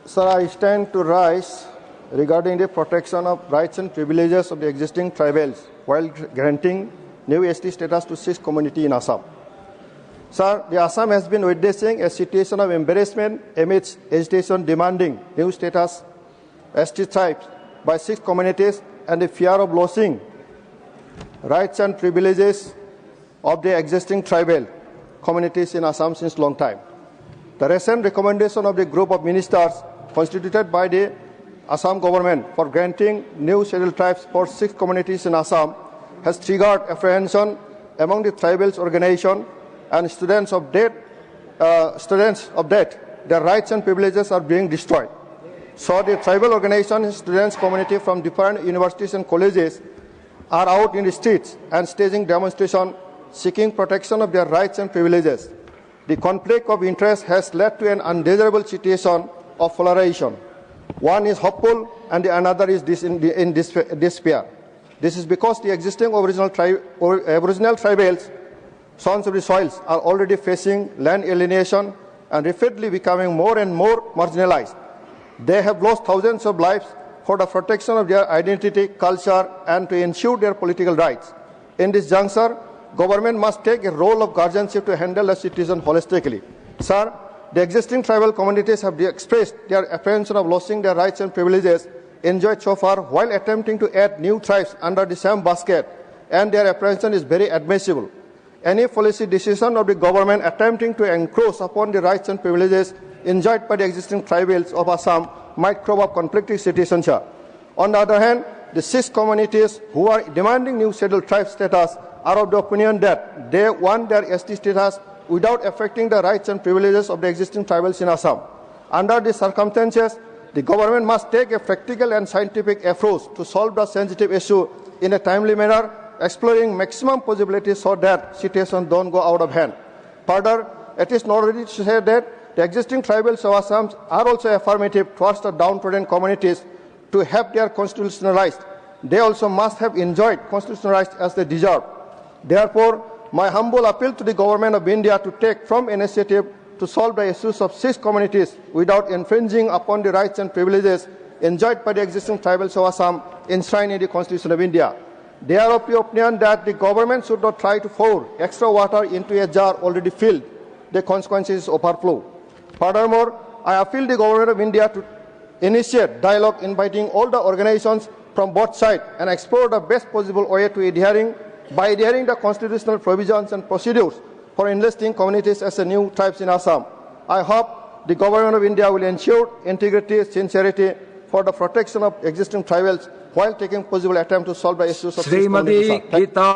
Sir, I stand to rise regarding the protection of rights and privileges of the existing tribals while granting new ST status to 6 community in Assam. Sir, the Assam has been witnessing a situation of embarrassment amidst agitation demanding new status ST tribes by 6 communities and the fear of losing rights and privileges of the existing tribal communities in Assam since long time. The recent recommendation of the group of ministers constituted by the Assam government for granting new scheduled tribes for 6 communities in Assam has triggered apprehension among the tribals organization and students of that their rights and privileges are being destroyed. So the tribal organization and students community from different universities and colleges are out in the streets and staging demonstration seeking protection of their rights and privileges. The conflict of interest has led to an undesirable situation of polarization. One is hopeful and the another is in despair. This is because the existing Aboriginal tribals, sons of the soils, are already facing land alienation and rapidly becoming more and more marginalized. They have lost thousands of lives for the protection of their identity, culture, and to ensure their political rights. In this juncture, government must take a role of guardianship to handle the citizen holistically. Sir, the existing tribal communities have expressed their apprehension of losing their rights and privileges enjoyed so far while attempting to add new tribes under the same basket, and their apprehension is very admissible. Any policy decision of the government attempting to encroach upon the rights and privileges enjoyed by the existing tribals of Assam might throw up conflicting situations. On the other hand, the 6 communities who are demanding new scheduled tribe status are of the opinion that they want their ST status without affecting the rights and privileges of the existing tribals in Assam. Under these circumstances, the government must take a practical and scientific approach to solve the sensitive issue in a timely manner, exploring maximum possibilities so that situations don't go out of hand. Further, it is noteworthy to say that the existing tribals of Assam are also affirmative towards the downtrodden communities to have their constitutional rights. They also must have enjoyed constitutional rights as they deserve. Therefore, my humble appeal to the Government of India to take firm initiative to solve the issues of 6 communities without infringing upon the rights and privileges enjoyed by the existing tribals of Assam enshrined in the Constitution of India. They are of the opinion that the government should not try to pour extra water into a jar already filled. The consequences overflow. Furthermore, I appeal the Government of India to initiate dialogue inviting all the organizations from both sides and explore the best possible way to adhering the constitutional provisions and procedures for enlisting communities as a new tribes in Assam. I hope the Government of India will ensure integrity, sincerity for the protection of existing tribals while taking possible attempt to solve the issues of Srimati Geeta